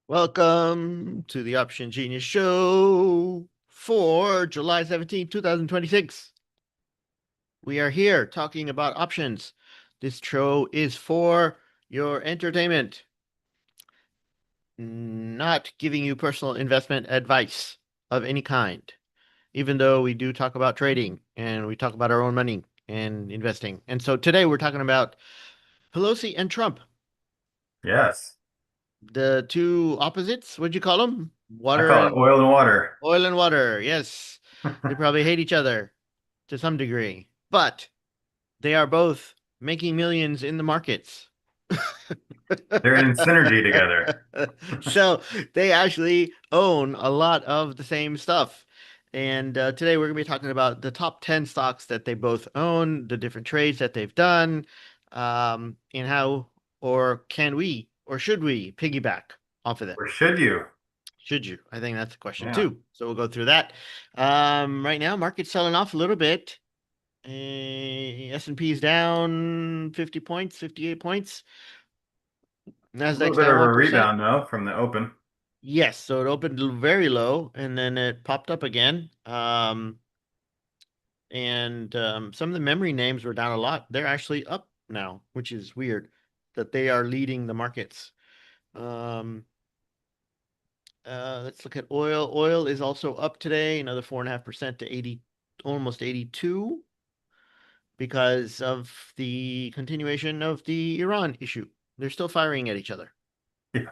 Welcome to the Option Genius Show for July 17th, 2026. We are here talking about options. This show is for your entertainment, not giving you personal investment advice of any kind, even though we do talk about trading and we talk about our own money and investing. And so today we're talking about Pelosi and Trump, Yes. the two opposites. What'd you call them? I Water call it and oil and water. Oil and water, yes. They probably hate each other to some degree, but they are both making millions in the markets. They're in synergy together. So they actually own a lot of the same stuff. And today we're going to be talking about the top 10 stocks that they both own, the different trades that they've done, and how or can we or should we piggyback off of them? Or should you? Should you? I think that's a question Yeah. too. So we'll go through that. Right now, market's selling off a little bit. S&P is down 50 points, 58 points. A little Nasdaq's bit down of a 1%. rebound though from the open. Yes, so it opened very low and then it popped up again. And some of the memory names were down a lot. They're actually up now, which is weird that they are leading the markets. Um, let's look at oil. Oil is also up today, another 4.5% to 80, almost 82, because of the continuation of the Iran issue. They're still firing at each other. Yeah.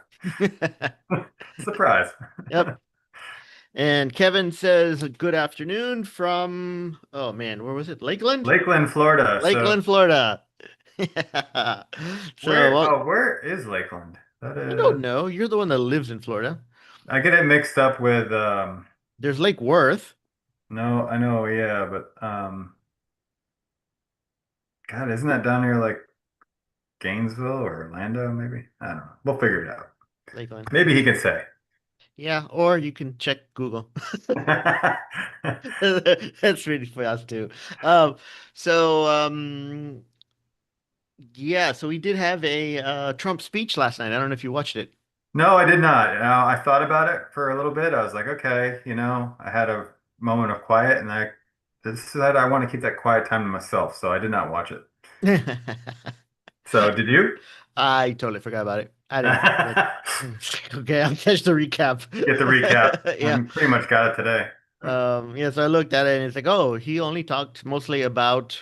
Surprise. Yep. And Kevin says, good afternoon from, oh man, where was it? Lakeland? Lakeland, Florida. So Lakeland, Florida. Yeah. So, where well, where is Lakeland? That I don't is know. You're the one that lives in Florida. I get it mixed up with There's Lake Worth. no, I know, yeah, but God, isn't that down near like Gainesville or Orlando, maybe? I don't know. We'll figure it out. Lakeland. Maybe he can say. Yeah, or you can check Google. That's really fast too. Um, so yeah, so we did have a Trump speech last night. I don't know if you watched it. No, I did not. I thought about it for a little bit. I was like, okay, I had a moment of quiet and I decided I want to keep that quiet time to myself, so I did not watch it. So did you? I totally forgot about it. I didn't. But okay, I'll catch the recap. Get the recap. Yeah. Pretty much got it today. Yeah, so I looked at it and it's like, oh, he only talked mostly about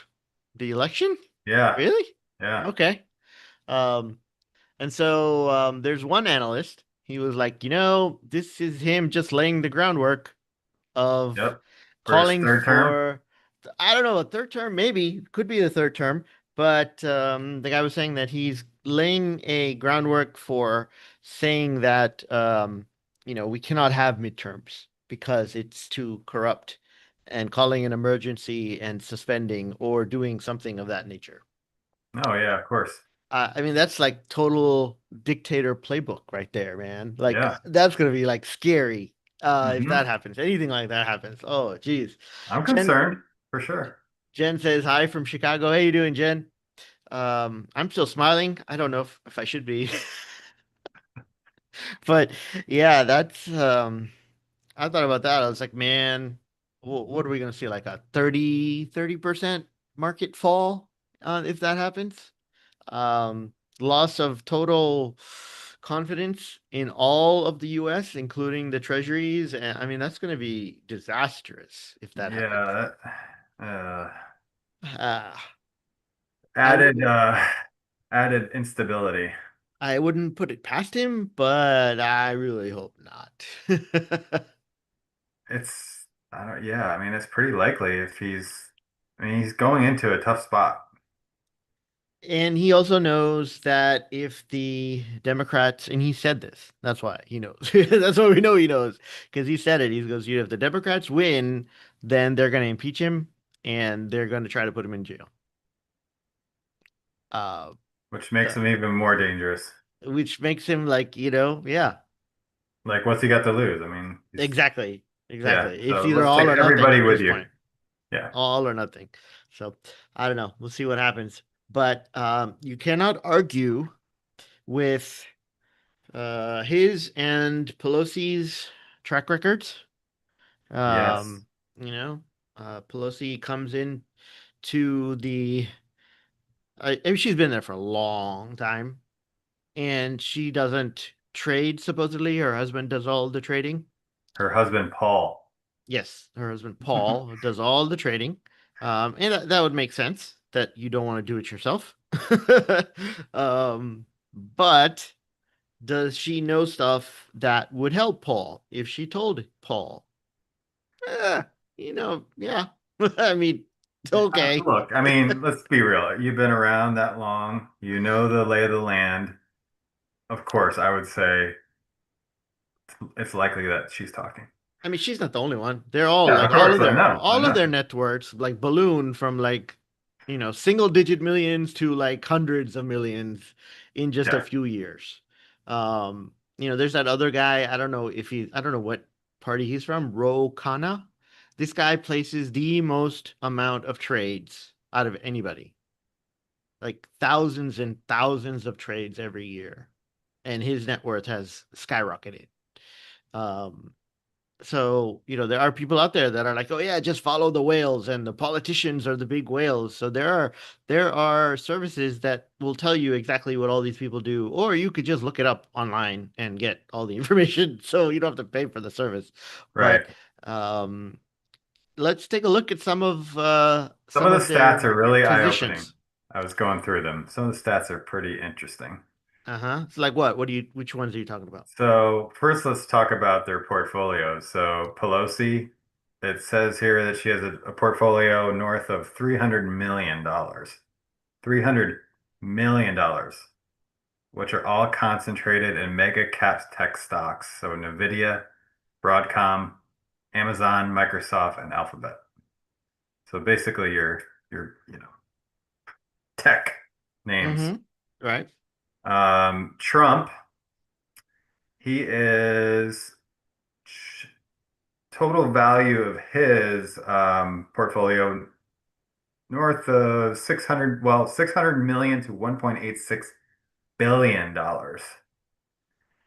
the election? Yeah, Really? yeah, Okay. Um, and so there's one analyst. He was like, this is him just laying the groundwork of yep. For his calling third term. for, I don't know, a third term, maybe, could be the third term, but the guy was saying that he's laying a groundwork for saying that, we cannot have midterms because it's too corrupt and calling an emergency and suspending or doing something of that nature. Oh yeah, of course. I mean, that's like total dictator playbook right there, man. Like Yeah. that's gonna be like scary if Hmm. that happens. Anything like that happens. Oh, geez. I'm Jen concerned for sure. Jen says hi from Chicago. How you doing, Jen? I'm still smiling. I don't know if I should be, but yeah, that's I thought about that. I was like, man, what are we gonna see? Like a 30% market fall if that happens? um, Loss of total confidence in all of the US, including the treasuries. And I mean, that's going to be disastrous if that happens. Yeah, Ah, I added wouldn't, added instability. I wouldn't put it past him, but I really hope not. I don't, yeah, I mean, it's pretty likely if I mean, he's going into a tough spot. And he also knows that if the Democrats, and he said this, that's why he knows. That's why we know he knows, because he said it. He goes, if the Democrats win, then they're going to impeach him and they're going to try to put him in jail. Uh, Which makes uh, him even more dangerous. which makes him like, yeah, Like, what's he got to lose? I mean, exactly. yeah. Exactly. It's So either let's all take or nothing everybody at with this you. point. Yeah. All or nothing. So I don't know. We'll see what happens. But you cannot argue with His and Pelosi's track records. Yes. Um, you know, Pelosi comes in to the. I mean, she's been there for a long time, and she doesn't trade. Supposedly, her husband does all the trading. Her husband, Paul. Yes, her husband Paul does all the trading, and that would make sense that you don't want to do it yourself. um, but does she know stuff that would help Paul if she told Paul? Eh, yeah. I mean, okay. Look, I mean, let's be real. You've been around that long. You know the lay of the land. Of course, I would say it's likely that she's talking. I mean, she's not the only one. They're all Yeah, of like course. I all of know. their networks like balloon from like, single digit millions to like hundreds of millions in just a Yeah. few years. There's that other guy. I don't know what party he's from, Ro Khanna. This guy places the most amount of trades out of anybody, like thousands and thousands of trades every year, and his net worth has skyrocketed. Um, so there are people out there that are like, oh yeah, just follow the whales, and the politicians are the big whales. So there are services that will tell you exactly what all these people do, or you could just look it up online and get all the information, so you don't have to pay for the service. Right. But um, let's take a look at some of Some of the stats their are really eye-opening. positions. I was going through them. Some of the stats are pretty interesting. Uh-huh. It's like what? Which ones are you talking about? So first, let's talk about their portfolio. So Pelosi, it says here that she has a portfolio north of $300 million. $300 million, which are all concentrated in mega cap tech stocks. So Nvidia, Broadcom, Amazon, Microsoft, and Alphabet. So basically your tech names. Mm-hmm. Right. Trump, he is total value of his portfolio north of 600, well, 600 million to 1.86 billion dollars.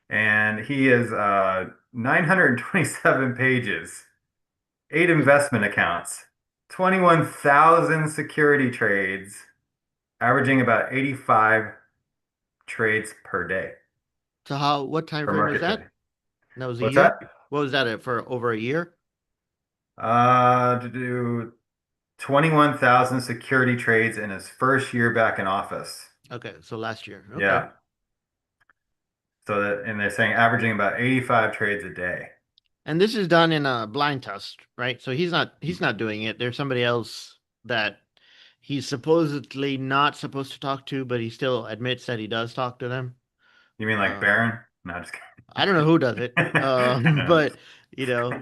And he is 927 pages, eight investment accounts, 21,000 security trades, averaging about 85 trades per day, So what time per frame was market that? day. That was a What's year? that? What was that for over a year? To do 21,000 security trades in his first year back in office. Okay, so last year. Okay. Yeah. So that, and they're saying averaging about 85 trades a day. And this is done in a blind test, right? So he's not doing it. There's somebody else that he's supposedly not supposed to talk to, but he still admits that he does talk to them. You mean like Um, Baron? No, just I don't know who does it. kidding. But you know,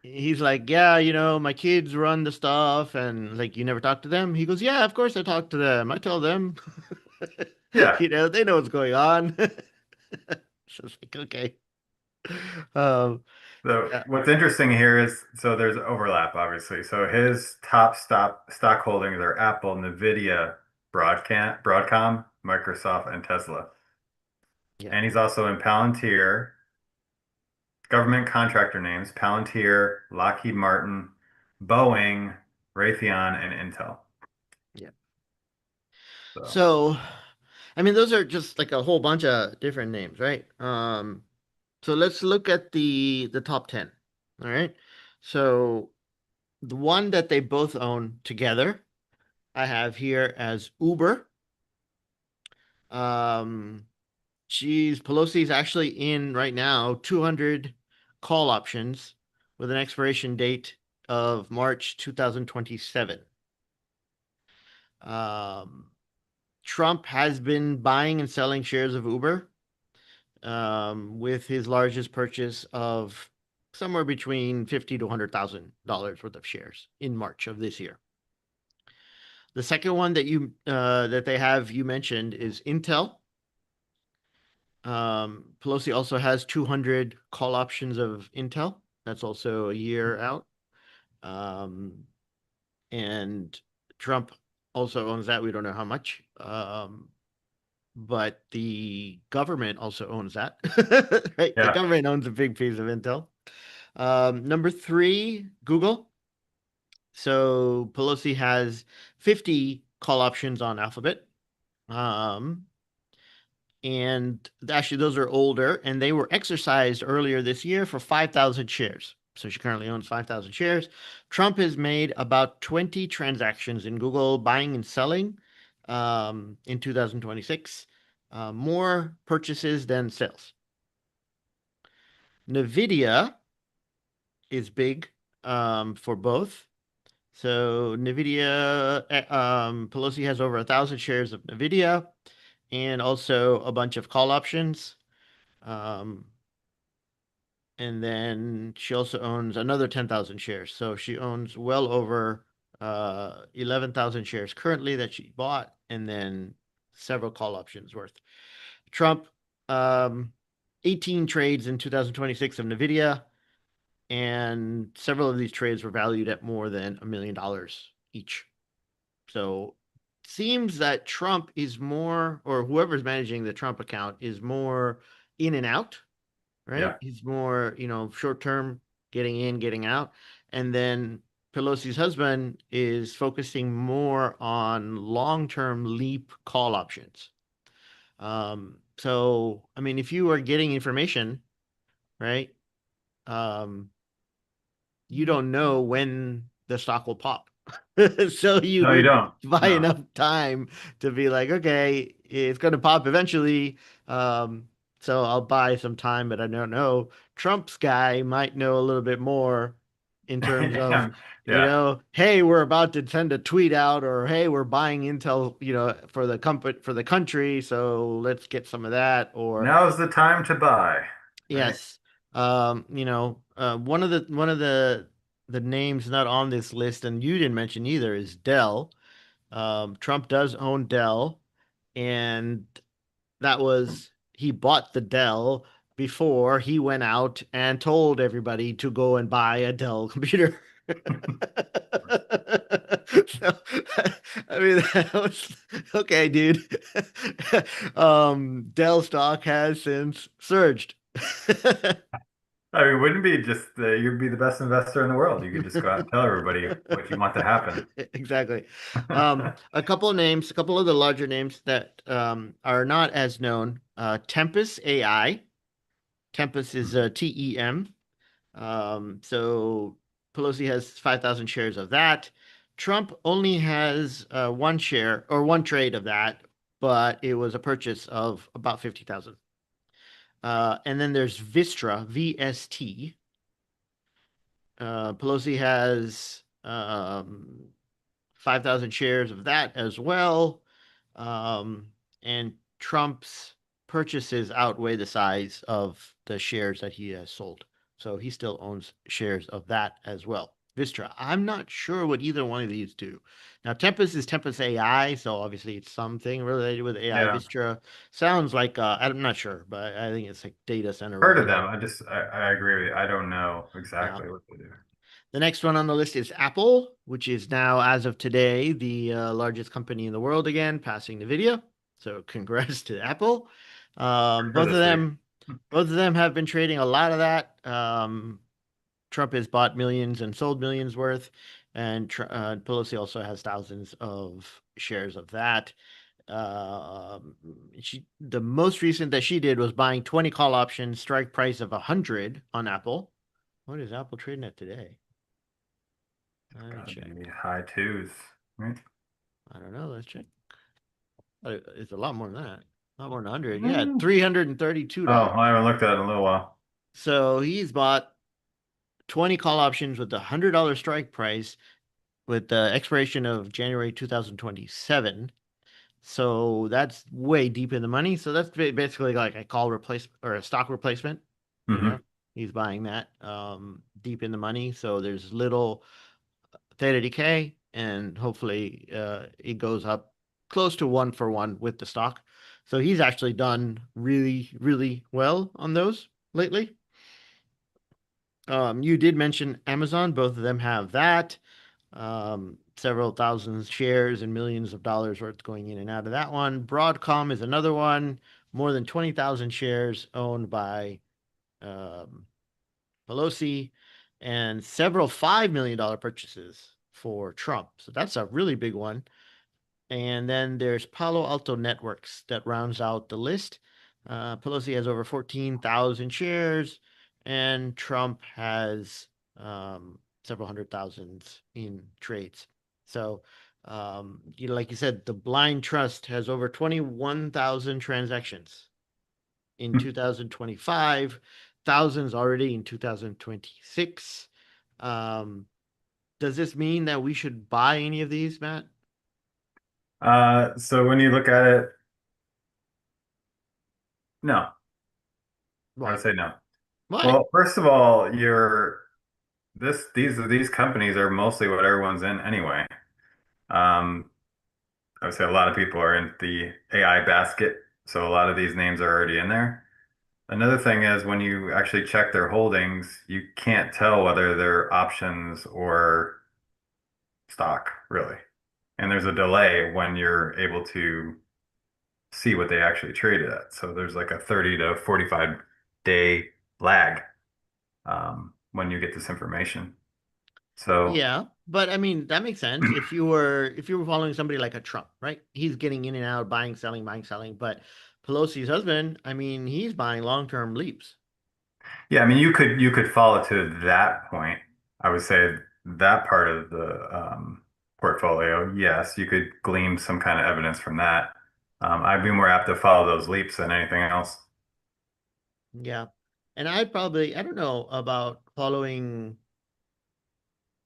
he's like, yeah, my kids run the stuff, and like, you never talk to them. He goes, yeah, of course I talk to them. I tell them, Yeah. they know what's going on. So it's like, okay. Um, So yeah, what's interesting here is so there's overlap, obviously. So his top stock holdings are Apple, Nvidia, Broadcom, Microsoft, and Tesla. yeah, And he's also in Palantir, government contractor names, Palantir, Lockheed Martin, Boeing, Raytheon, and Intel. yeah. So So, I mean, those are just like a whole bunch of different names, right? So let's look at the top 10. All right. So the one that they both own together, I have here as Uber. Um, Pelosi's actually in right now 200 call options with an expiration date of March 2027. Um, Trump has been buying and selling shares of Uber, with his largest purchase of somewhere between 50 to $100,000 worth of shares in March of this year. The second one that they have you mentioned is Intel. Pelosi also has 200 call options of Intel. That's also a year out. Um, and Trump also owns that. We don't know how much. but the government also owns that, right? The Yeah. government owns a big piece of Intel. Number three, Google. So Pelosi has 50 call options on Alphabet. Um, and actually, those are older, and they were exercised earlier this year for 5,000 shares. So she currently owns 5,000 shares. Trump has made about 20 transactions in Google buying and selling in 2026, more purchases than sales. NVIDIA is big for both. So NVIDIA, Pelosi has over 1,000 shares of NVIDIA and also a bunch of call options. Um, and then she also owns another 10,000 shares. So she owns well over 11,000 shares currently that she bought, and then several call options worth. Trump, um, 18 trades in 2026 of NVIDIA, and several of these trades were valued at more than $1 million each. So seems that Trump is more, or whoever's managing the Trump account is more in and out, right? Yeah. He's more, short term, getting in, getting out. And then Pelosi's husband is focusing more on long term leap call options. So, I mean, if you are getting information, right, um, you don't know when the stock will pop. So you No, you need don't. to buy No. enough time to be like, okay, it's going to pop eventually. Um, so I'll buy some time, but I don't know. Trump's guy might know a little bit more in terms of, Yeah. hey, we're about to send a tweet out, or hey, we're buying Intel, for the company for the country, so let's get some of that, or Now's the time to buy, right? yes. One of the names not on this list, and you didn't mention either, is Dell. Trump does own Dell, and that was he bought the Dell before he went out and told everybody to go and buy a Dell computer. So, I mean, that was okay, dude. Dell stock has since surged. I mean, wouldn't be just you'd be the best investor in the world. You could just go out and tell everybody what you want to happen. Exactly. A couple of names, a couple of the larger names that are not as known. Tempest AI. Tempest is Mhm. TEM. So Pelosi has 5,000 shares of that. Trump only has one share or one trade of that, but it was a purchase of about 50,000. And then there's Vistra, VST. Pelosi has 5,000 shares of that as well. Um, and Trump's purchases outweigh the size of the shares that he has sold. So he still owns shares of that as well. Vistra. I'm not sure what either one of these do. Now, Tempest is Tempest AI, so obviously it's something related with AI. Yeah, Vistra sounds like I'm not sure, but I think it's like data center heard of them. related. I agree with you. I don't know Yeah. exactly what they do. The next one on the list is Apple, which is now, as of today, the largest company in the world again, passing Nvidia. So congrats to Apple. Um, For both of this week. them, both of them have been trading a lot of that. Trump has bought millions and sold millions worth, and Pelosi also has thousands of shares of that. The most recent that she did was buying 20 call options, strike price of 100 on Apple. What is Apple trading at today? Let me Gotta check. be high twos, right? I don't know. Let's check. It's a lot more than that. A lot more than 100. Yeah, Mm. Oh, I $332. haven't looked at it in a little while. So he's bought 20 call options with the $100 strike price with the expiration of January 2027. So that's way deep in the money. So that's basically like a call replacement or a stock replacement. You know, Hmm. he's buying that deep in the money. So there's little theta decay, and hopefully it goes up close to 1 for 1 with the stock. So he's actually done really, really well on those lately. You did mention Amazon. Both of them have that. Several thousand shares and millions of dollars worth going in and out of that one. Broadcom is another one, more than 20,000 shares owned by um, Pelosi, and several $5 million purchases for Trump. So that's a really big one. And then there's Palo Alto Networks that rounds out the list. Pelosi has over 14,000 shares, and Trump has several hundred thousands in trades. So, like you said, the blind trust has over 21,000 transactions in 2025, thousands already in 2026. Um, does this mean that we should buy any of these, Matt? So when you look at it, no, I would Why? say no. Why? Well, first of all, these companies are mostly what everyone's in anyway. Um, I would say a lot of people are in the AI basket, so a lot of these names are already in there. Another thing is when you actually check their holdings, you can't tell whether they're options or stock, really. And there's a delay when you're able to see what they actually traded at. So there's like a 30 to 45 day lag when you get this information. So, Yeah, but I mean that makes sense. If you were following somebody like a Trump, right? He's getting in and out, buying, selling, buying, selling. But Pelosi's husband, I mean, he's buying long-term leaps. yeah, I mean, you could follow to that point. I would say that part of the portfolio, yes, you could glean some kind of evidence from that. I'd be more apt to follow those leaps than anything else. Yeah. And I don't know about following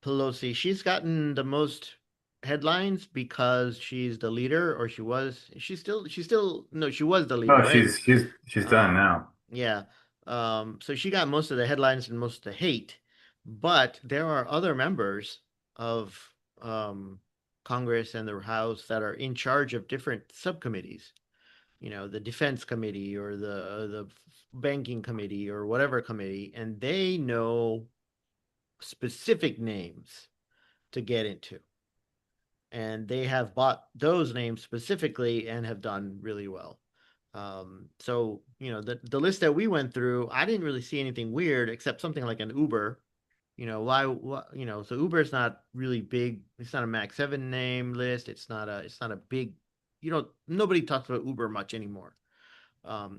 Pelosi. She's gotten the most headlines because she's the leader, or no, she was the leader, No, right? she's done Um, now. yeah. So she got most of the headlines and most of the hate, but there are other members of um, Congress and the House that are in charge of different subcommittees. The Defense Committee or the Banking Committee or whatever committee, and they know specific names to get into. And they have bought those names specifically and have done really well. So the list that we went through, I didn't really see anything weird except something like an Uber. So Uber's not really big. It's not a Max 7 name list. It's not a big, nobody talks about Uber much anymore.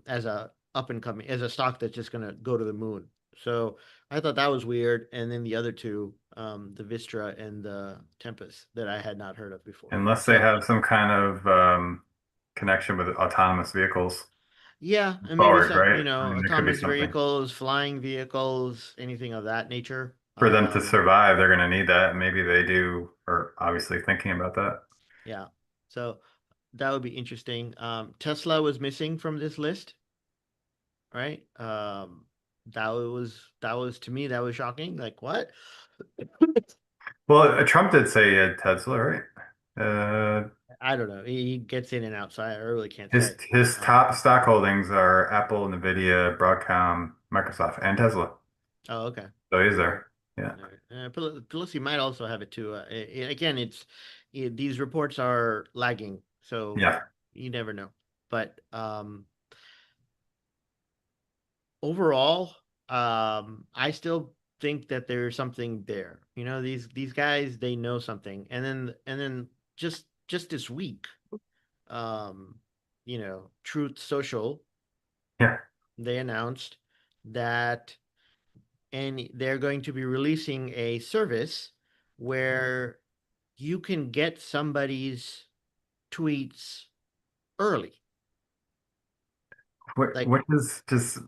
As a up and coming, as a stock that's just gonna go to the moon. So I thought that was weird. And then the other two, the Vistra and the Tempest that I had not heard of before. Unless they So have some kind of connection with autonomous vehicles yeah, and maybe forward, some, right? I mean, there could be autonomous something. vehicles, flying vehicles, anything of that nature. For them to survive, they're going to need that. Maybe they do, or obviously thinking about that. Yeah. So that would be interesting. Tesla was missing from this list, right? That was to me, that was shocking. Like what? Well, Trump did say he had Tesla, right? Uh, I don't know. He gets in and out, so I really can't his say. his Um, top stock holdings are Apple, Nvidia, Broadcom, Microsoft, and Tesla. oh, okay. So he's All right. there. Yeah. All right. Pelosi might also have it too. Again, these reports are lagging, so Yeah. you never know. But overall, I still think that there's something there. These guys, they know something, and then just this week, um, Truth Social, Yeah. they announced that and they're going to be releasing a service where you can get somebody's tweets early. Like Which is just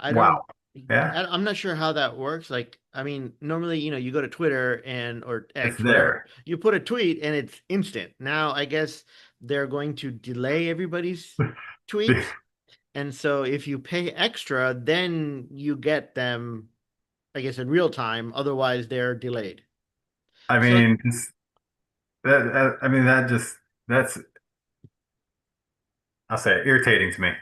I wow. don't Yeah. I'm not sure how that works. Like, I mean, normally, you go to Twitter or It's X, whatever, there. you put a tweet and it's instant. Now, I guess they're going to delay everybody's tweets. And so if you pay extra, then you get them, I guess, in real time. Otherwise, they're delayed. I So mean, I mean, that's, I'll say it, irritating to me.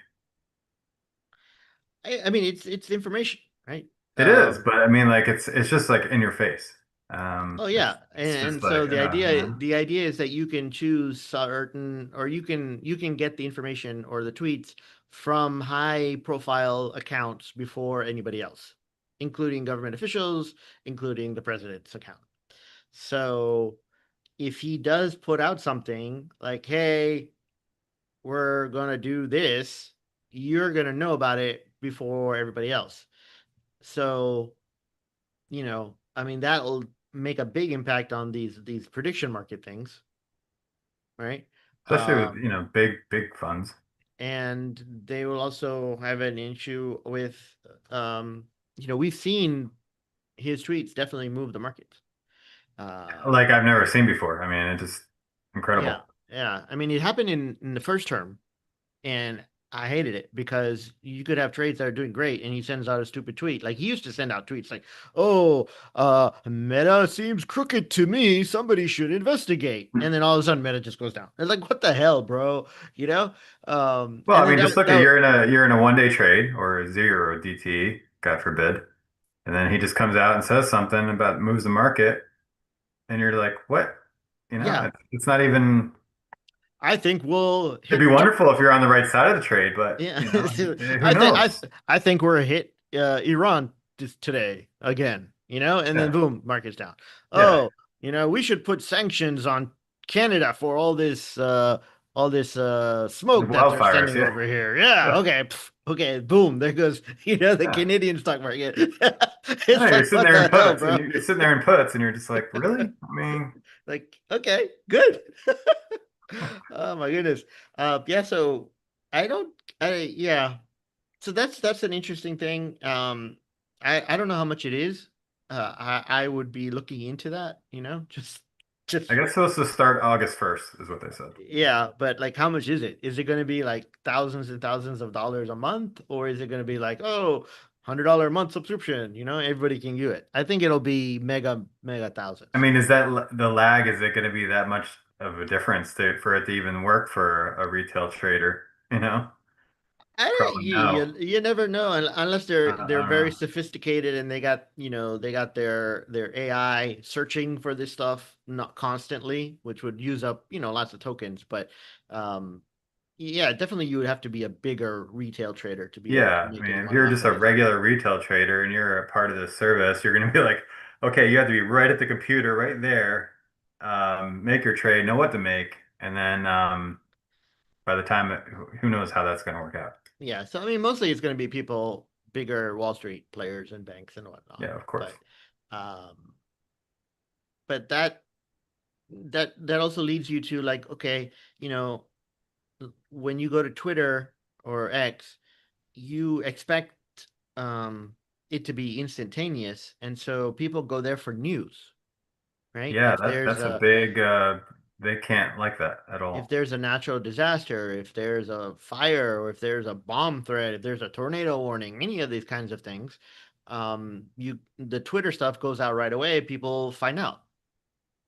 I mean, it's information, right? It is, but I mean, like it's just like in your face. Oh It's yeah, it's and just so like, man. the idea is that you can choose certain, or you can get the information or the tweets from high profile accounts before anybody else, including government officials, including the president's account. So if he does put out something like, "Hey, we're gonna do this," you're gonna know about it before everybody else. So I mean, that'll make a big impact on these prediction market things, right? Especially with, Um, big funds. and they will also have an issue with, um, we've seen his tweets definitely move the market. Like I've never seen before. I mean, it's just Yeah, incredible. yeah. I mean, it happened in the first term, and I hated it because you could have trades that are doing great, and he sends out a stupid tweet. Like he used to send out tweets like, "Oh, Meta seems crooked to me. Somebody should investigate." And then all of a sudden, Meta just goes down. It's like, what the hell, bro? You know? Well, And I then mean, just look at that you're in a 1 day trade or a zero DT, God forbid, and then he just comes out and says something about moves the market, and you're like, what? yeah, It's not even. I think we'll It'd be hit. wonderful if you're on the right side of the trade, but Yeah, who I think knows? I think we're hit Iran today again, and then Yeah, boom, market's down. yeah. Oh, we should put sanctions on Canada for all this The smoke that they're wildfires, sending yeah, over here. Yeah, yeah. okay, okay, boom, there goes the Yeah. Canadian stock market. No, It's you're like, sitting what there the in hell, puts, and bro? you're sitting there in puts, and you're just like, really? I mean, Like, okay, good. Oh my goodness. Yeah, so I don't yeah. So that's an interesting thing. I don't know how much it is. I would be looking into that, I just guess supposed to start August 1st, is what they said. yeah, but like how much is it? Is it going to be like thousands and thousands of dollars a month, or is it going to be like, oh, $100 a month subscription, everybody can do it. I think it'll be mega I thousands. mean, is that the lag? Is it going to be that much of a difference for it to even work for a retail trader? Probably no. You never know unless they're I don't very know. sophisticated and they got their AI searching for this stuff not constantly, which would use up lots of tokens. But um, yeah, definitely you would have to be a bigger retail trader to be able to Yeah, I make mean, any if money you're off just of a this. regular retail trader and you're a part of this service, you're going to be like, okay, you have to be right at the computer, right there, make your trade, know what to make, and then by the time who knows how that's going to work out? Yeah, so I mean, mostly it's going to be people, bigger Wall Street players and banks and whatnot. Yeah, of course. Um, but that also leads you to like, okay, you know when you go to Twitter or X, you expect um, it to be instantaneous, and so people go there for news, right? Yeah, that's a big they can't like that at If all. there's a natural disaster, if there's a fire, or if there's a bomb threat, if there's a tornado warning, any of these kinds of things, the Twitter stuff goes out right away. People find out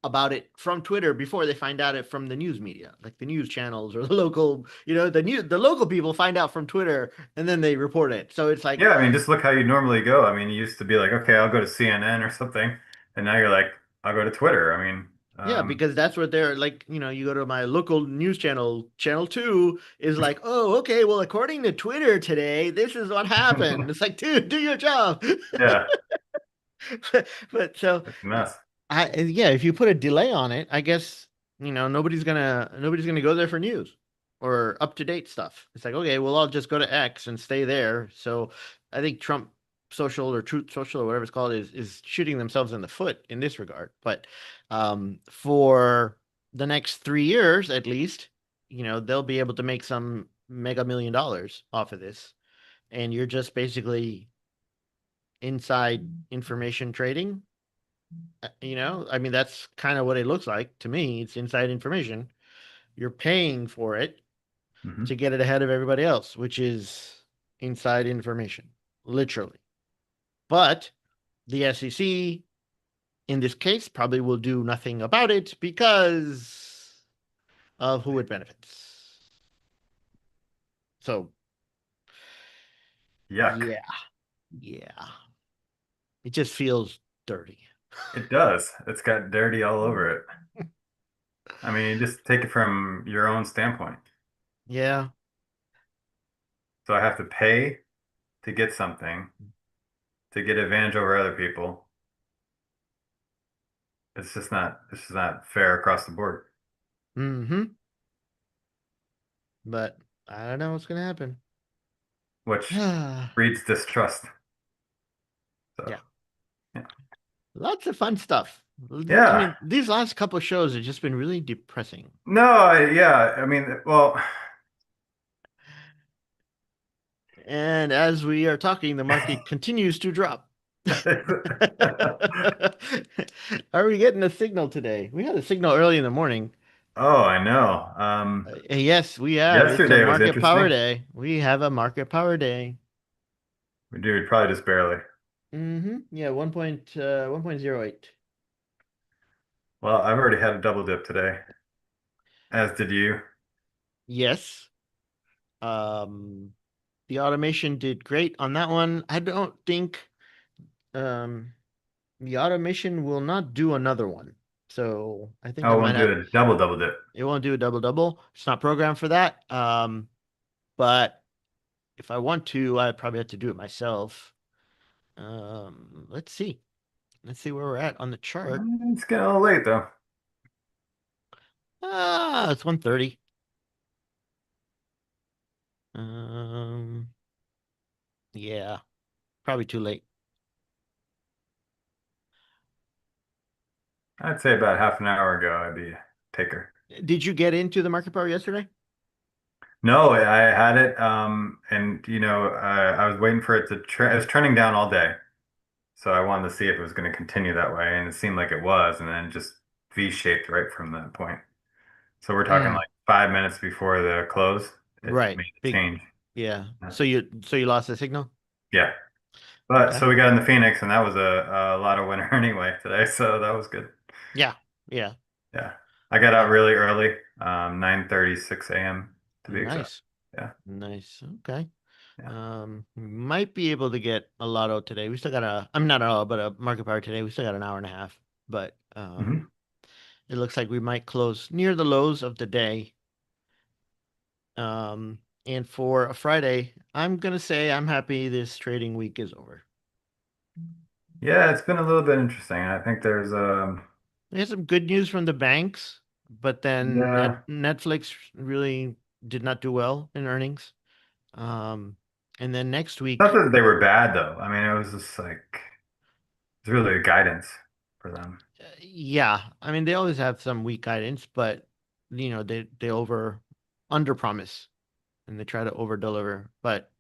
about it from Twitter before they find out it from the news media, like the news channels or the local, the local people find out from Twitter and then they report it. So it's like, Yeah, I mean, just look how you normally go. I mean, you used to be like, okay, I'll go to CNN or something, and now you're like, I'll go to Twitter. I mean, yeah, because that's what they're like, you go to my local news channel, channel 2 is like, "Oh, okay, well, according to Twitter today, this is what happened." It's like, "Dude, do your job." yeah, But so it's a mess. yeah, if you put a delay on it, I guess nobody's gonna go there for news or up to date stuff. It's like, okay, well, I'll just go to X and stay there. So I think Trump Social or Truth Social or whatever it's called is shooting themselves in the foot in this regard. But for the next 3 years at least, they'll be able to make some mega million dollars off of this, and you're just basically inside information trading. I mean, that's kind of what it looks like to me. It's inside information. You're paying for it Hmm. to get it ahead of everybody else, which is inside information, literally. But the SEC, in this case, probably will do nothing about it because of who it benefits. So, Yuck. yeah, yeah. It just feels dirty. It does. It's got dirty all over it. I mean, you just take it from your own standpoint. Yeah. So I have to pay to get something, to get advantage over other people. It's just not fair across the board, Hmm. But I don't know what's gonna happen. which Yeah. breeds distrust. So, yeah. Lots of fun stuff. I Yeah. mean, these last couple of shows have just been really depressing. No, yeah. I mean, well, And as we are talking, the market continues to drop. Are we getting a signal today? We had a signal early in the morning. oh, I know. Yes, we have. It's a Yesterday was market power interesting. day. We have a market power day. We do probably just barely. Yeah, 1.08. Well, I've already had a double dip today, as did you. Yes. Um, the automation did great on that one. I don't think um the automation will not do another one. So I think I Oh, might won't do have a double dip. it won't do a double double. It's not programmed for that. But if I want to, I probably have to do it myself. Let's see. Let's see where we're at on the chart. It's getting a little late though. It's 1:30. Um, yeah, probably too late. I'd say about half an hour ago, I'd be a taker. Did you get into the market power yesterday? No, I had it, and I was waiting for it to. It was trending down all day, so I wanted to see if it was going to continue that way, and it seemed like it was, and then just V-shaped right from that point. So we're talking Mm, like 5 minutes before the close, it right. made a Big. change. Yeah. Yeah. So you lost the signal? Yeah. But Okay. so we got in the Phoenix, and that was a lot of winter anyway today, so that was good. Yeah. Yeah. Yeah. I got out Yeah. really early, 9:36 a.m. to be exact. Nice. Yeah. Nice. Okay. Yeah. We might be able to get a lotto today. We still got I'm not a lotto, but a market power today. We still got an hour and a half, but Hmm. it looks like we might close near the lows of the day. And for a Friday, I'm gonna say I'm happy this trading week is over. Yeah, it's been a little bit interesting. I think there's We had some good news from the banks, but then yeah, Netflix really did not do well in earnings. Um, and then next not week, that they were bad though. I mean, it was just like it's really a guidance for them. yeah, I mean they always have some weak guidance, but they over under promise and they try to over deliver. But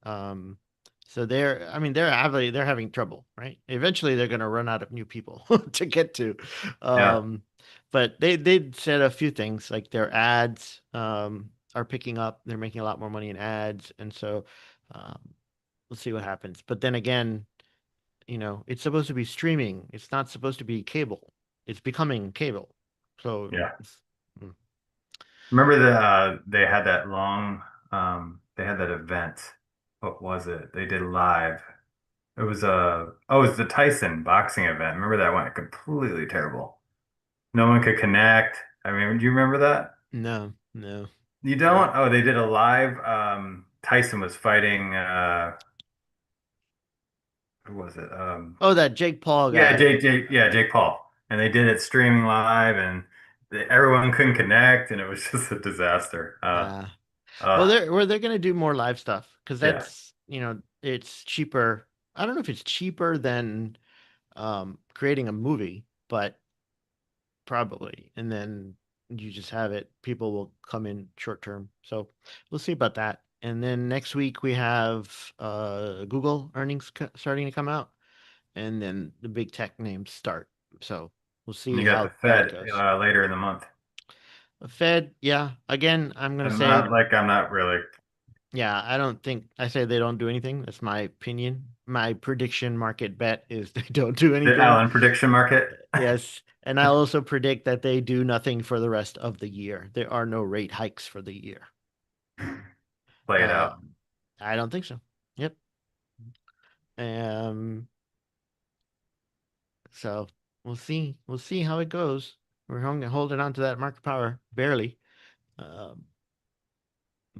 so I mean they're having trouble, right? Eventually they're gonna run out of new people to get to. Yeah. Um, but they said a few things like their ads are picking up. They're making a lot more money in ads, and so um, we'll see what happens. But then again, it's supposed to be streaming. It's not supposed to be cable. It's becoming cable. So Yeah. mm. Remember they had that event. What was it? They did live. It was the Tyson boxing event. Remember that went completely terrible. No one could connect. I mean, do you remember that? No, no. You What? don't? Oh, they did a live Tyson was fighting who was it? Oh, that Jake Paul Yeah, guy. Jake Paul. And they did it streaming live and everyone couldn't connect and it was just a disaster. Uh, well, Uh they're gonna do more live stuff because yeah. it's cheaper. I don't know if it's cheaper than creating a movie, but probably. And then you just have it. People will come in short term. So we'll see about that. And then next week we have Google earnings starting to come out, and then the big tech names start. So we'll And see you got the how that Fed goes. later in the month. The Fed, yeah. Again, I'm gonna say, I'm not really yeah. I don't think I say they don't do anything. That's my opinion. My prediction market bet is they don't do the anything. Allen prediction market. Yes, and I also predict that they do nothing for the rest of the year. There are no rate hikes for the year. Play it out. Um, I don't think so. Yep. Um, so. we'll see. We'll see how it goes. We're holding on to that market power barely. Um,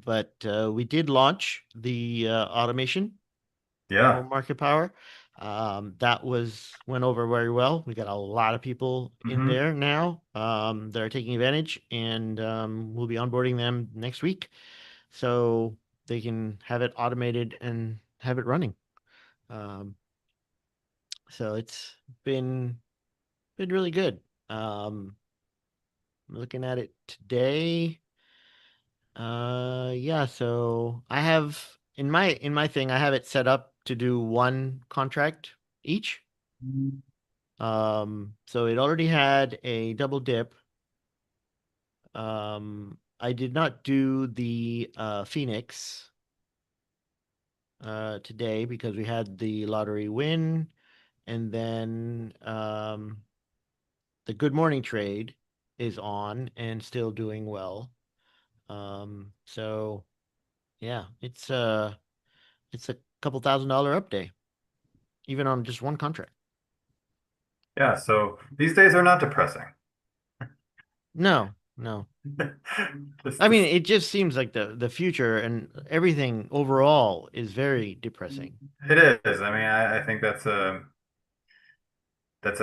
but we did launch the automation Yeah. home market power. That was went over very well. We got a lot of people in Hmm. there now that are taking advantage, and we'll be onboarding them next week, so they can have it automated and have it running. Um, so it's been been really good. Looking at it today, yeah. So I have in my thing, I have it set up to do one contract each. So it already had a double dip. I did not do the Phoenix today because we had the lottery win, and then the Good Morning trade is on and still doing well. So yeah, it's a couple $1,000 up day, even on just one contract. Yeah. So these days are not depressing. No, no. Just, I mean, just it just seems like the future and everything overall is very depressing. it is. I mean, I think that's a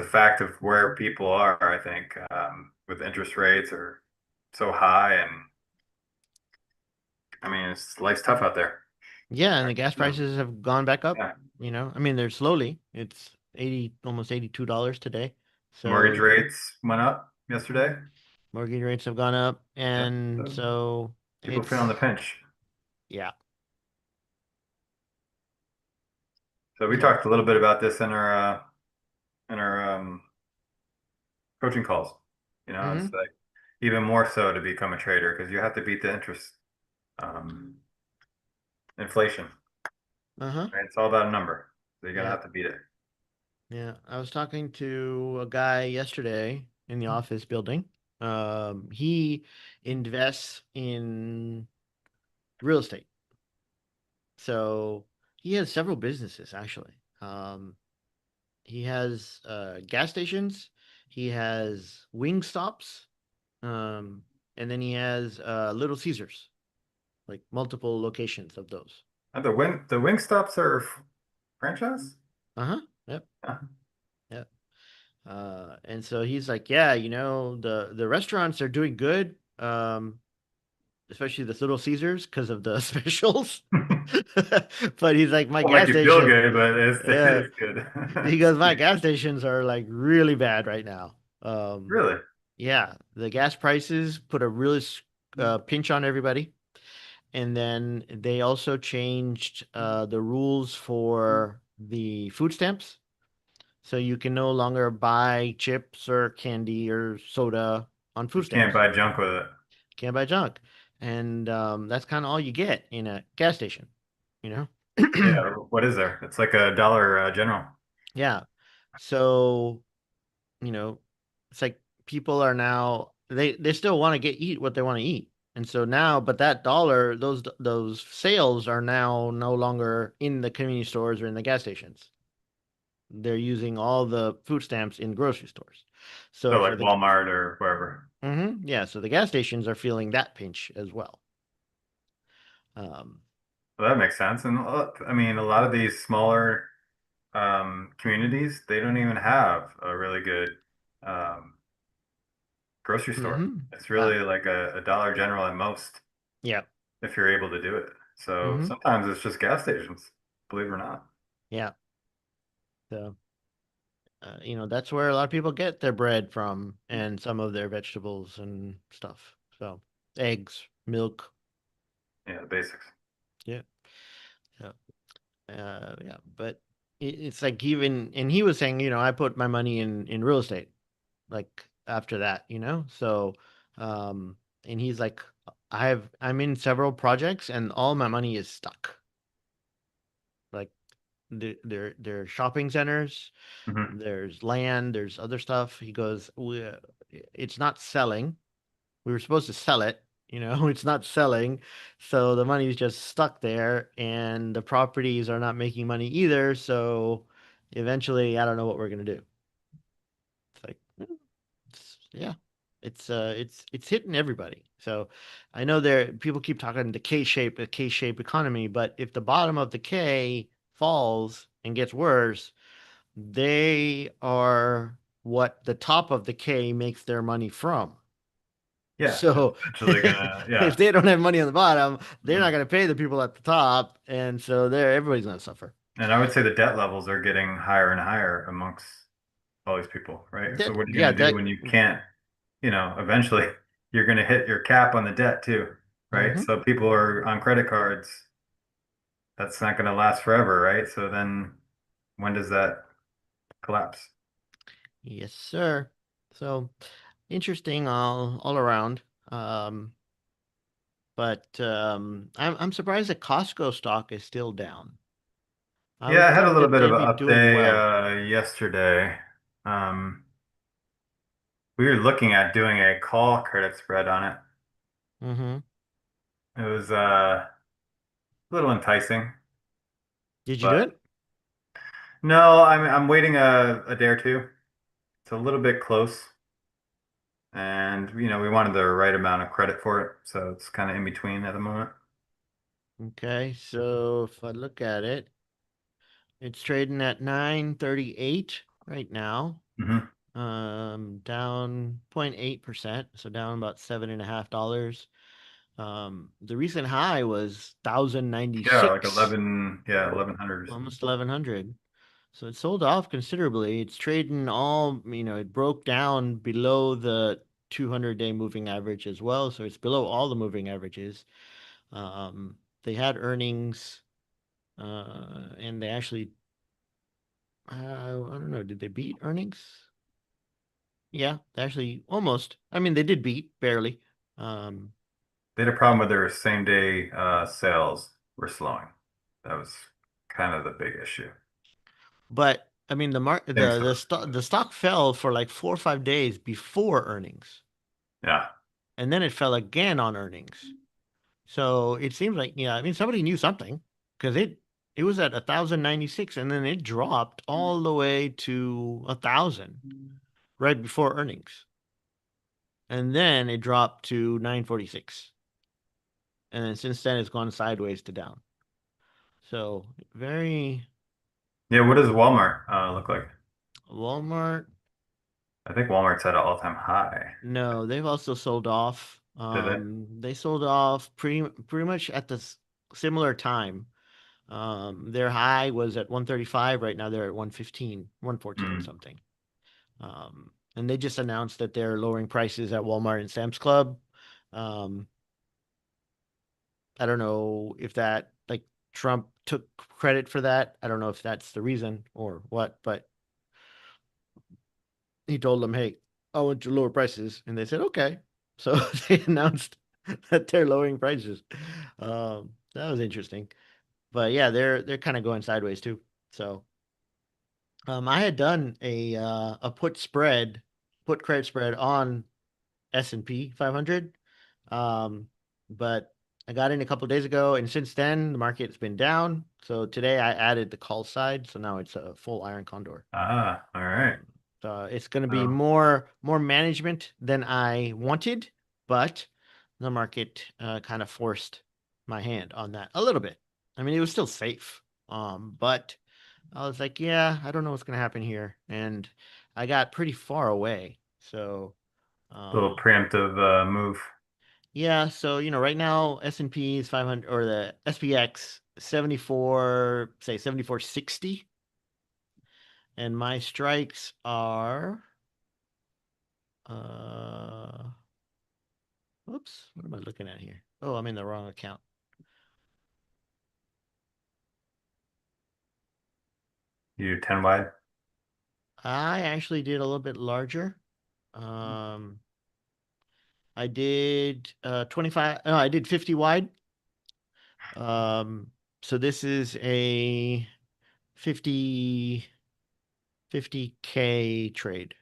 fact of where people are. I think with interest rates are so high, and I mean, life's tough out there. Yeah, and the gas So, prices have gone back up, yeah. I mean, they're slowly. It's 80, almost $82 today. Mortgage So rates went up yesterday. mortgage rates have gone up, Yeah. and So so people feeling the it's pinch. yeah. So we So talked a little bit about this in our coaching calls. You know, it's mm-hmm. like even more so to become a trader because you have to beat the interest um, inflation. Uh-huh. Right? It's all about a number. So you gotta Yeah. have to beat it. Yeah. I was talking to a guy yesterday in the office building. He invests in real estate. So he has several businesses actually. He has gas stations, he has wing stops, um, and then he has Little Caesars, like multiple locations of those. The wing stops are franchise? Uh-huh. Yep. Yeah. Yep. And so he's like, yeah, the restaurants are doing good, especially the Little Caesars because of the specials. But he's like, my Won't make gas you feel station, good, but yeah. it's good. He goes, my gas stations are like really bad right now. Really? Yeah, the gas prices put a really pinch on everybody. And then they also changed the rules for the food stamps. So you can no longer buy chips or candy or soda on You food can't stamps. buy junk with it. Can't buy junk. And that's kind of all you get in a gas station, you know? Yeah, what is there? It's like a dollar general. Yeah. So it's like people are now they still want to get eat what they want to eat. And so now, but that dollar, those sales are now no longer in the convenience stores or in the gas stations. They're using all the food stamps in grocery stores. So So for like the Walmart or wherever. yeah, so the gas stations are feeling that pinch as well. Um, Well, that makes sense. And I mean, a lot of these smaller communities, they don't even have a really good um, grocery store. hmm It's really like a Dollar General at most yeah, if you're able to do it. So hmm sometimes it's just gas stations, believe it or not. yeah. So that's where a lot of people get their bread from and some of their vegetables and stuff. So eggs, milk. Yeah, the basics. Yeah. Yeah. Yeah. But it's like even, and he was saying, I put my money in real estate, like after that, So, and he's like, I'm in several projects and all my money is stuck. Like they're shopping centers, Hmm. there's land, there's other stuff. He goes, it's not selling. We were supposed to sell it, it's not selling. So the money's just stuck there and the properties are not making money either. So eventually, I don't know what we're going to do. Yeah. It's hitting everybody. So I know there people keep talking the K-shape economy, but if the bottom of the K falls and gets worse, they are what the top of the K makes their money from. Yeah, it's So eventually gonna, if yeah. they don't have money on the bottom, they're not Mhm. going to pay the people at the top, and so there everybody's going to suffer. And I would say the debt levels are getting higher and higher amongst all these people, right? So That what are you yeah, gonna do that when you can't, eventually you're gonna hit your cap on the debt too, right? hmm So people are on credit cards, that's not gonna last forever, right? So then when does that collapse? Yes, sir. So interesting all around. Um, but I'm surprised that Costco stock is still down. I Yeah, would I had a think little that bit of they'd an be doing well. update yesterday. Um, we were looking at doing a call credit spread on it. Hmm. It was a little enticing, Did you do but it? no, I'm waiting a day or two. It's a little bit close, and we wanted the right amount of credit for it, so it's kind of in between at the moment. Okay, so if I look at it, it's trading at 938 right now. Hmm. Down 0.8%, so down about $7.50. The recent high was Yeah, like 1,096, 11, yeah, 1100 or something. almost 1,100. So it sold off considerably. It's trading it broke down below the 200-day moving average as well. So it's below all the moving averages. They had earnings, and they actually, I don't know, did they beat earnings? Yeah, actually, almost. I mean, they did beat barely. Um, They had a problem with their same day sales were slowing. That was kind of the big issue. but I mean, Same store. the stock fell for like 4 or 5 days before earnings, Yeah. and then it fell again on earnings. So it seems like, yeah, I mean, somebody knew something because it was at 1,096, and then it dropped all the way to 1,000 right before earnings, and then it dropped to 946, and then since then it's gone sideways to down. So very Yeah, what does Walmart look like? Walmart. I think Walmart's at an all-time high. No, they've also sold off. Did they? They sold off pretty much at the similar time. Their high was at 135. Right now they're at 115, 114 Mm. something. And they just announced that they're lowering prices at Walmart and Sam's Club. Um, I don't know if that like Trump took credit for that. I don't know if that's the reason or what, but he told them, "Hey, I want to lower prices," and they said, "Okay." So they announced that they're lowering prices. That was interesting, but yeah, they're kind of going sideways too. So I had done a put credit spread on S&P 500, um, but I got in a couple of days ago, and since then the market's been down. So today I added the call side, so now it's a full iron condor. Ah, all right. Um, so it's going to be Oh, more management than I wanted, but the market kind of forced my hand on that a little bit. I mean, it was still safe, but I was like, yeah, I don't know what's going to happen here, and I got pretty far away. So, little um, preemptive move. yeah, so right now S&P is 500 or the SPX 74, say 7460, and my strikes are uh whoops, what am I looking at here? Oh, I'm in the wrong account. You 10 wide. I actually did a little bit larger. Um I did 25, no, I did 50 wide. Um so this is a 50 50K trade.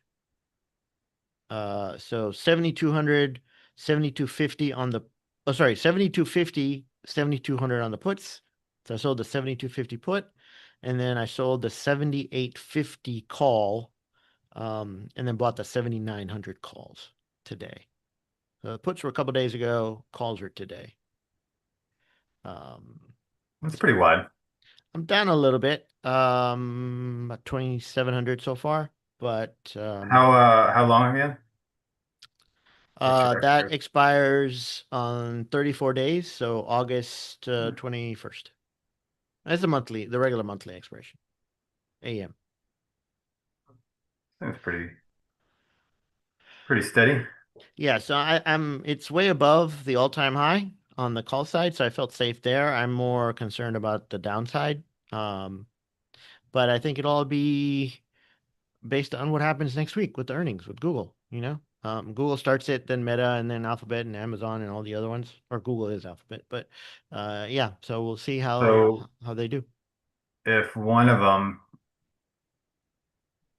So 7,200, 7,250 on the, oh, sorry, 7,250, 7,200 on the puts. So I sold the 7,250 put, and then I sold the 7,850 call and then bought the 7,900 calls today. So the puts were a couple days ago, calls are today. Um, That's so pretty wide. I'm down a little bit, about 2,700 so far, but How long again? What's your that extra? expires on 34 days, so August 21st. That's the regular monthly expiration, AM. Seems pretty steady. Yeah, so it's way above the all-time high on the call side, so I felt safe there. I'm more concerned about the downside. Um, but I think it'll all be based on what happens next week with the earnings with Google, you know? Google starts it, then Meta, and then Alphabet and Amazon and all the other ones. Or Google is Alphabet, but yeah, so we'll see So how they do. if one of them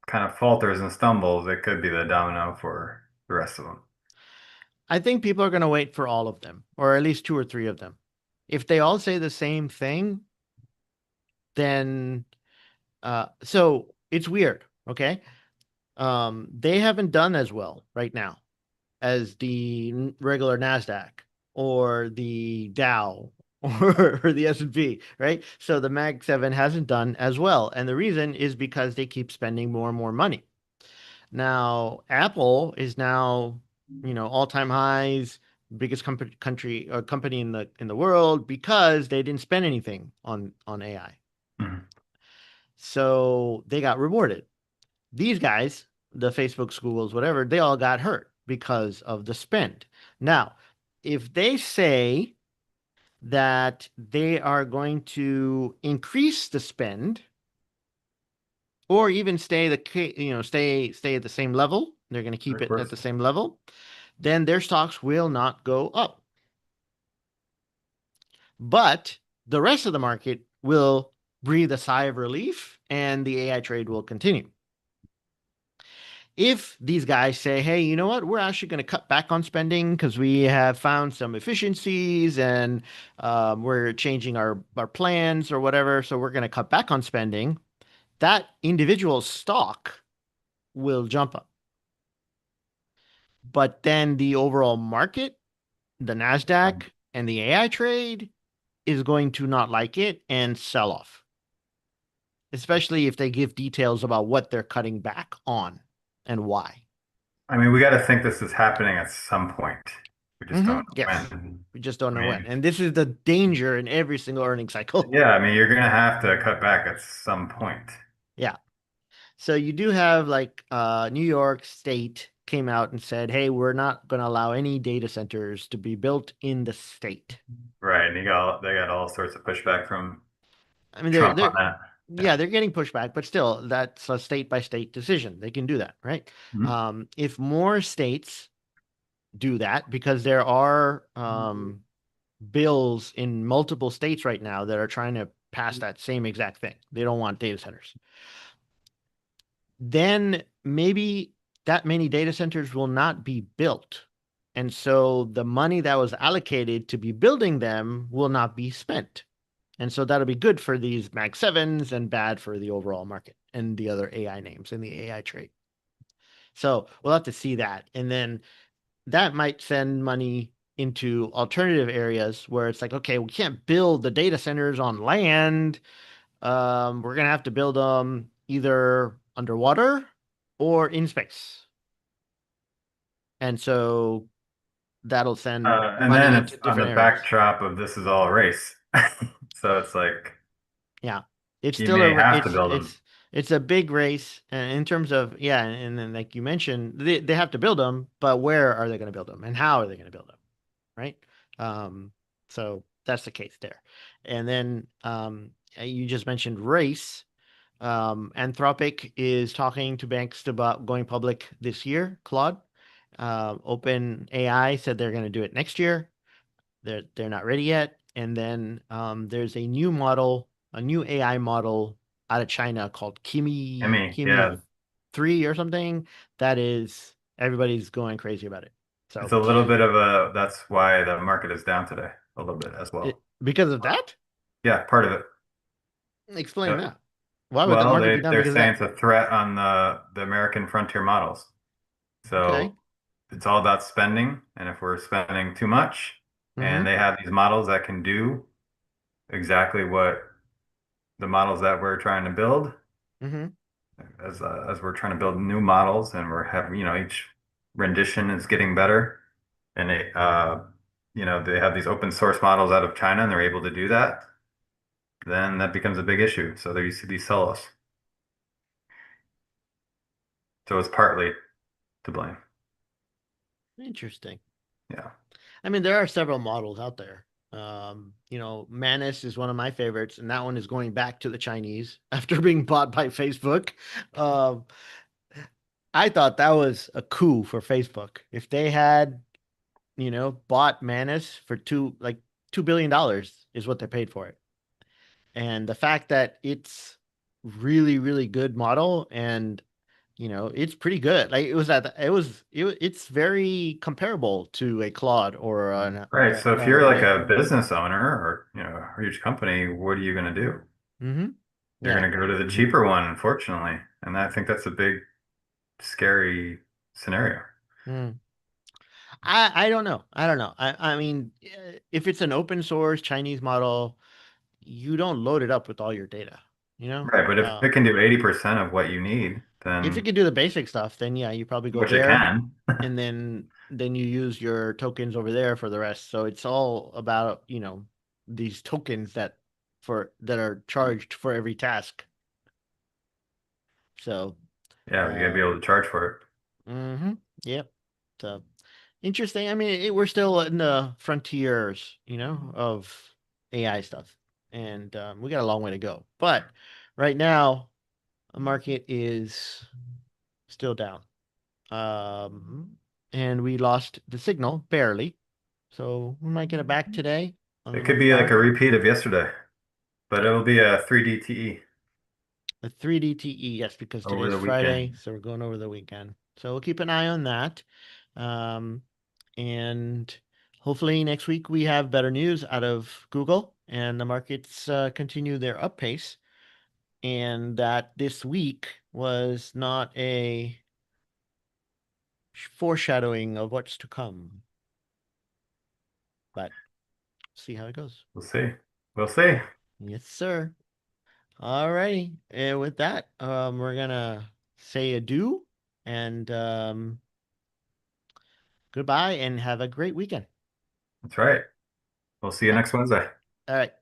kind of falters and stumbles, it could be the domino for the rest of them. I think people are going to wait for all of them, or at least two or three of them. If they all say the same thing, then so it's weird, okay? They haven't done as well right now as the regular Nasdaq or the Dow or the S&P, right? So the Mag 7 hasn't done as well, and the reason is because they keep spending more and more money. Now, Apple is now, all-time highs, biggest company in the world because they didn't spend anything on AI. Mhm. So they got rewarded. These guys, the Facebooks, Googles, whatever, they all got hurt because of the spend. Now, if they say that they are going to increase the spend or even stay at the same level, they're going to keep Of it at course. the same level, then their stocks will not go up. But the rest of the market will breathe a sigh of relief and the AI trade will continue. If these guys say, hey, you know what, we're actually going to cut back on spending because we have found some efficiencies and we're changing our plans or whatever, so we're going to cut back on spending, that individual stock will jump up. But then the overall market, the NASDAQ and the AI trade is going to not like it and sell off, especially if they give details about what they're cutting back on and why. I mean, we got to think this is happening at some point. We just don't know Yes. when. We just don't I know when. mean, And this is the danger in every single earnings cycle. yeah, I mean, you're gonna have to cut back at some point. Yeah. So you do have like New York State came out and said, hey, we're not going to allow any data centers to be built in the state. Right, and they got all sorts of pushback from I mean, Trump on that. Yeah. yeah, they're getting pushback, but still, that's a state by state decision. They can do that, right? Mhm. If more states do that, because there are bills in multiple states right now that are trying to pass that same exact thing. They don't want data centers. Then maybe that many data centers will not be built. And so the money that was allocated to be building them will not be spent. And so that'll be good for these Mag 7s and bad for the overall market and the other AI names in the AI trade. So we'll have to see that. And then that might send money into alternative areas where it's like, okay, we can't build the data centers on land. We're going to have to build them either underwater or in space. And so that'll send And then money it's into on the different areas. backdrop of this is all a race. So it's like Yeah. It's you still may have to build them. it's a big race and in terms of yeah, and then like you mentioned, they have to build them, but where are they going to build them and how are they going to build them, right? Um, so that's the case there. And then you just mentioned race. Anthropic is talking to banks about going public this year. Claude, Open AI said they're going to do it next year. They're not ready yet. And then there's a new AI model out of China called I mean, Kimi yeah, 3 or something. That is everybody's going crazy about it. it's So a little bit of a, that's why the market is down today, a little bit as well. because of that, Yeah, part of it. explain Yep. that. Why would the Well, market be down they're because of saying that? it's a threat on the American frontier models. Okay. So it's all about spending, and if we're spending too much, and Mm-hmm. they have these models that can do exactly what the models that we're trying to build, Mm-hmm. as we're trying to build new models, and we're having, each rendition is getting better, and they have these open source models out of China, and they're able to do that, then that becomes a big issue. So there used to be sell-offs. So it's partly to blame. Interesting. Yeah. I mean, there are several models out there. Manus is one of my favorites, and that one is going back to the Chinese after being bought by Facebook. Um, I thought that was a coup for Facebook. If they had, bought Manus for $2 billion is what they paid for it. And the fact that it's really, really good model and it's pretty good. Like it's very comparable to a Claude or Right. So if you're an like a AI. business owner or, a huge company, what are you going to do? Mm-hmm. You're Yeah. going to go to the cheaper one, unfortunately. And I think that's a big, scary scenario. Mm. I don't know. I don't know. I mean, if it's an open source Chinese model, you don't load it up with all your data, you know? Right. But if Uh, it can do 80% of what you need, if it then, can do the basic stuff, then yeah, you probably go which it there can. and then you use your tokens over there for the rest. So it's all about, these tokens that are charged for every task. So, Yeah, but you got to be uh, able to charge for it. mm-hmm, yep. So interesting. I mean, we're still in the frontiers, of AI stuff, and we got a long way to go. But right now, the market is still down. And we lost the signal barely. So we might get it back today on the It could next be like a hour. repeat of yesterday, but Yeah. it'll be a 3D TE The 3D TE, yes, because over today's the Friday, weekend. so we're going over the weekend. So we'll keep an eye on that. Um, and hopefully next week we have better news out of Google and the markets continue their up pace. And that this week was not a foreshadowing of what's to come. But see how it goes. We'll see. We'll see. Yes, sir. All righty. And with that, we're gonna say adieu and goodbye and have a great weekend. That's right. We'll see you All right. next Wednesday. All right.